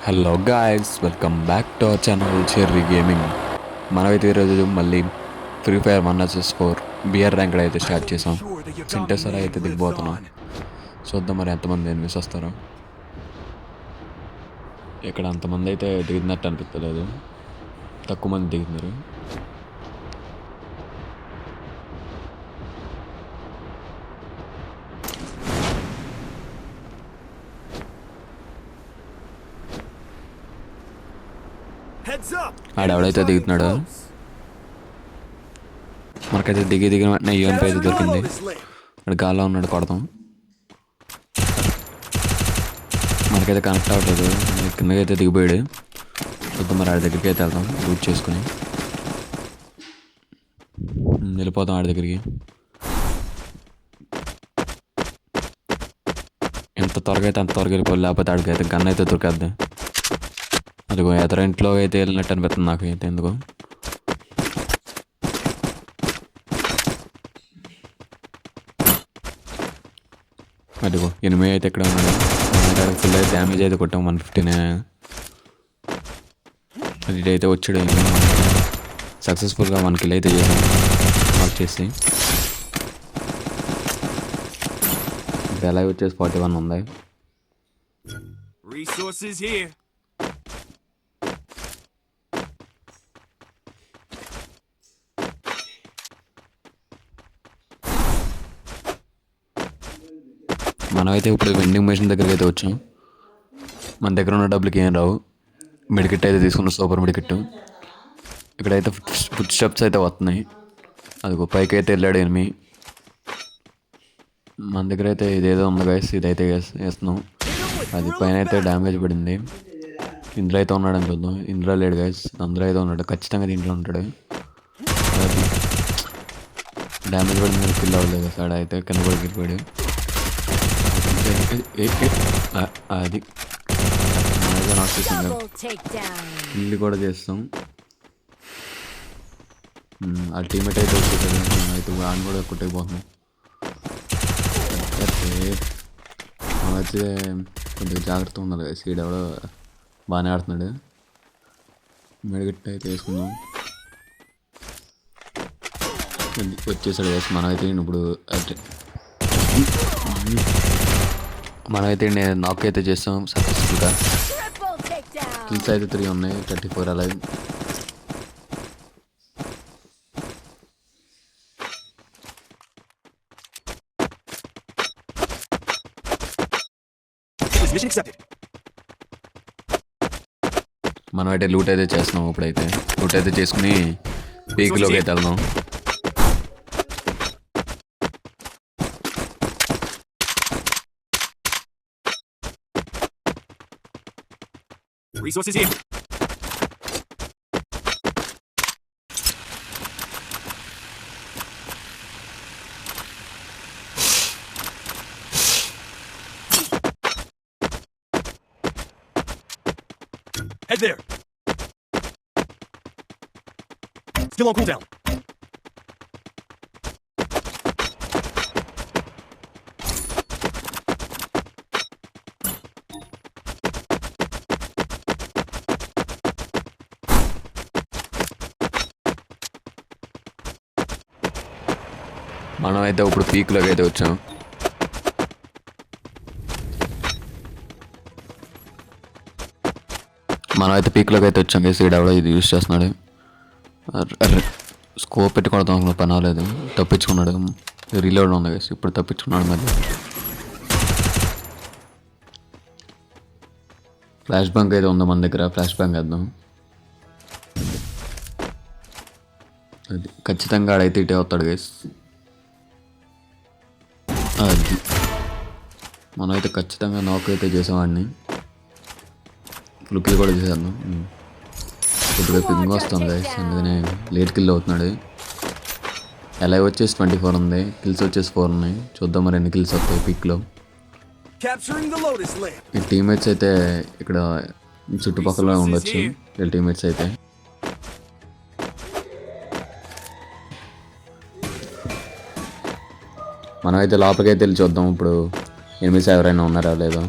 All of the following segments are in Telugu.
Hello guys, welcome back to our channel Cherry Gaming. మనమైతే ఈరోజు మళ్ళీ Free Fire 1 vs 4 BR rank అయితే స్టార్ట్ చేసాం. సింటెసర్ అయితే దిగిపోతున్నాం. చూద్దాం మరి ఎంతమంది ఎనిమిస్ వస్తారో. ఇక్కడ అంతమంది అయితే దిగినట్టు అనిపించలేదు, తక్కువ మంది దిగుతున్నారు. ఆడెవడైతే దిగుతున్నాడో మనకైతే దిగిన వెంటనే యూఎంపీ అయితే దొరికింది. అక్కడ గాల్లో ఉన్నాడు, కొడతాం. మనకైతే కనెక్ట్ అవ్వట్లేదు, కిందకైతే దిగిపోయాడు. చూద్దాం మరి ఆడి దగ్గరికి అయితే వెళ్దాం, రూట్ చేసుకుని వెళ్ళిపోతాం ఆడి దగ్గరికి. ఎంత త్వరగా అయితే అంత త్వరగా వెళ్ళిపోవాలి, లేకపోతే ఆడికైతే గన్ అయితే దొరికేద్ది. అదిగో ఎదర ఇంట్లో అయితే వెళ్ళినట్టు అనిపిస్తుంది నాకు అయితే. ఎందుకు అదిగో ఎనిమిది అయితే ఇక్కడ ఉన్నాడు. ఫుల్ అయితే డ్యామేజ్ అయితే కొట్టాం, 115. అది అయితే వచ్చాడు. సక్సెస్ఫుల్గా 1 kill అయితే చేసాం మాకు చేసి. ఇప్పుడు ఎలా వచ్చేసి 41 ఉంది. మనమైతే ఇప్పుడు వెండింగ్ మెషిన్ దగ్గరికి అయితే వచ్చాం. మన దగ్గర ఉన్న డబ్బులకి ఏం రావు. మెడికిట్ అయితే తీసుకున్నాం, సూపర్ మెడికిట్. ఇక్కడైతే ఫుడ్ స్టెప్స్ అయితే వస్తున్నాయి. అదిగో పైకి అయితే వెళ్ళాడు ఎనిమి. మన దగ్గర అయితే ఇదేదో ఉంది గైస్, ఇదైతే వేస్తున్నాం. అది పైన అయితే డ్యామేజ్ పడింది. ఇందులో అయితే ఉన్నాడని చూద్దాం. ఇందులో లేడు గైస్, అందులో అయితే ఉన్నాడు. ఖచ్చితంగా దీంట్లో ఉంటాడు. అది డ్యామేజ్ పడింది, కిల్ అవ్వలేదు. సార్ అయితే కింద కూడా గిరిపోయాడు. అది ఇల్లు కూడా చేస్తాం. ఆ టీమేట్ అయితే వచ్చేసాడు. అయితే వాడిని కూడా కొట్టకపోతున్నాం. అయితే కొద్దిగా జాగ్రత్త ఉండాలి. సీడ్ ఎవడో బాగానే ఆడుతున్నాడు. మెడగట్టి అయితే వేసుకుందాం. వచ్చేసాడు వేసి. మనమైతే నాక్ అయితే చేస్తాం సక్సెస్ఫుల్గా. కిల్స్ అయితే 3 ఉన్నాయి, 34 అలాగే. మనం అయితే లూట్ అయితే చేస్తున్నాం. ఇప్పుడైతే లూట్ అయితే చేసుకుని పీక్లోకి అయితే వెళ్దాం. Resources here. Head there. Still on cooldown. మనం అయితే ఇప్పుడు పీక్లోకి అయితే వచ్చాం. సీడ్ ఎవడో ఇది యూజ్ చేస్తున్నాడు. స్కోప్ పెట్టి కొడతాం అనుకున్న పని అవ్వలేదు, తప్పించుకున్నాడు. రీలోడ్ ఉంది కదా, ఇప్పుడు తప్పించుకున్నాడు. మళ్ళీ ఫ్లాష్ బ్యాంక్ అయితే ఉంది మన దగ్గర. ఫ్లాష్ బ్యాంక్ వేద్దాం. అది ఖచ్చితంగా ఆడైతే ఇటే వస్తాడు గైస్. అది మనమైతే ఖచ్చితంగా నాక్ అయితే చేసావాడిని. లుక్లు కూడా చేశాను. కొద్దిగా పింగ్ వస్తుంది గైస్, అందుకనే లేట్ కిల్ అవుతున్నాడు. ఎలా వచ్చేసి 24 ఉంది, కిల్స్ వచ్చేసి 4 ఉన్నాయి. చూద్దాం మరి ఎన్ని కిల్స్ వస్తాయి పీక్లో. ఈ టీమ్మేట్స్ అయితే ఇక్కడ చుట్టుపక్కల ఉండొచ్చు. వీళ్ళ టీమ్మేట్స్ అయితే మనమైతే లోపలికైతే వెళ్ళి చూద్దాం ఇప్పుడు ఎనిమిస్ ఎవరైనా ఉన్నారా లేదో.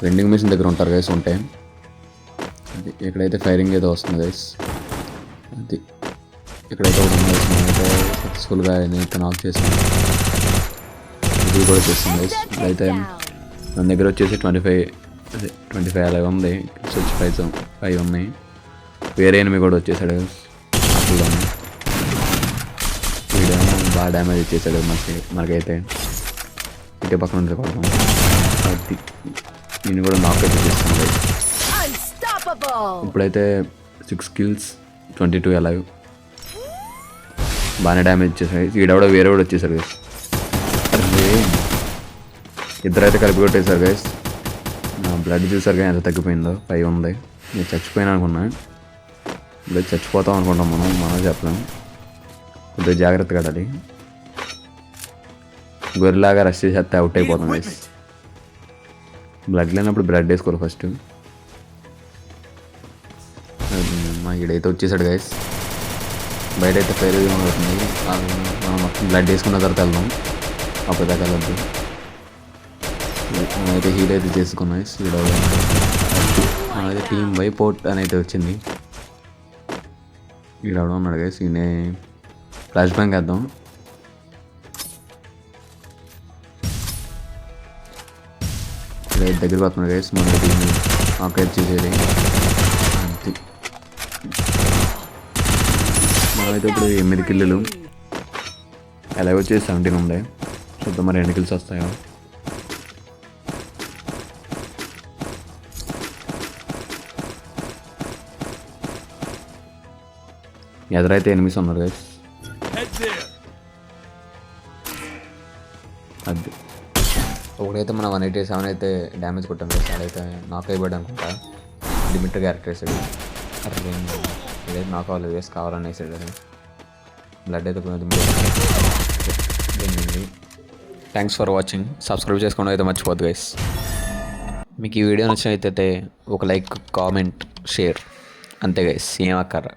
వెండింగ్ మిషన్ దగ్గర ఉంటారు గైస్ ఉంటే. అది ఇక్కడైతే ఫైరింగ్ ఏదో వస్తుంది గైస్. అది ఇక్కడైతే ఒకటి ఉంది గైస్. నేనైతే సక్సెస్ఫుల్గా నేనైతే నాక్ చేసాను. ఇది కూడా చేస్తుంది గైస్. ఇక్కడైతే మన దగ్గర వచ్చేసి 25 అలాగే ఉంది. వచ్చి 5 ఉన్నాయి. వేరే ఎనిమి కూడా వచ్చేసాడు అట్లలోనే. వీడేమో బాగా డ్యామేజ్ ఇచ్చేసాడు మనకైతే. ఇటే పక్కన ఉంటే కొడతాం. అది నేను కూడా నాక్ అయితే చేస్తుంది. ఇప్పుడైతే 6 kills 22 అలాగే బాగానే డ్యామేజ్ ఇచ్చేసాడు. వీడెవడో వేరే కూడా వచ్చేసాడు గైస్. అరే ఇద్దరైతే కలిపి కొట్టేశారు గైస్. నా బ్లడ్ చూసారు కానీ ఎంత తగ్గిపోయిందో. 5 ఉంది. నేను చచ్చిపోయాను అనుకున్నా. ఇప్పుడు చచ్చిపోతాం అనుకుంటాం మనం చెప్పలేం. కొద్దిగా జాగ్రత్తగా ఆడాలి. గొర్రెలాగా రష్ చేసేస్తే అవుట్ అయిపోతాం గైస్. బ్లడ్ లేనప్పుడు బ్లడ్ వేసుకోవాలి ఫస్ట్. మా ఈడైతే వచ్చేసాడు గైస్. బయట అయితే ఫైర్ అవుతుంది. మనం మొత్తం బ్లడ్ వేసుకున్న తర్వాత వెళ్దాం. అప్పుడు దాకా వెళ్ళద్దు. మనమైతే హీల్ అయితే చేసుకున్నాం. మనమైతే టీమ్ వైపోర్ట్ అని అయితే వచ్చింది. ఈడవడం ఉన్నాడు గైస్. ఈయన ఫ్లాష్ బ్యాంక్ వేద్దాం. ఇక్కడైతే దగ్గరికి వస్తున్నాడు గైస్. మన టీం నాకైతే చేసేది అంతే. మనమైతే ఇప్పుడు 8 కిల్లులు ఎలా వచ్చేసి 17 ఉంది. చూద్దాం మరి ఎన్ని కిల్స్ వస్తాయో. ఎదురైతే ఎనిమిస్ ఉన్నారు గైస్. Head there. అది ఒకడైతే మన 187 అయితే డ్యామేజ్ కొట్టాం గైస్. అదైతే నాక్ అయిపోయాడు అనుకుంటా. లిమిట్ క్యారెక్టర్ వేసాడు. అరే ఇదైతే నాకు అవ్వలేదు గైస్. కావాలని వేసాడు. అది బ్లడ్ అయితే థ్యాంక్స్ ఫర్ వాచింగ్. సబ్స్క్రైబ్ చేసుకోవడం అయితే మర్చిపోద్దు గైస్. మీకు ఈ వీడియో నచ్చినట్లయితే ఒక లైక్, కామెంట్, షేర్ అంతే గైస్. ఏం అక్కర్రా.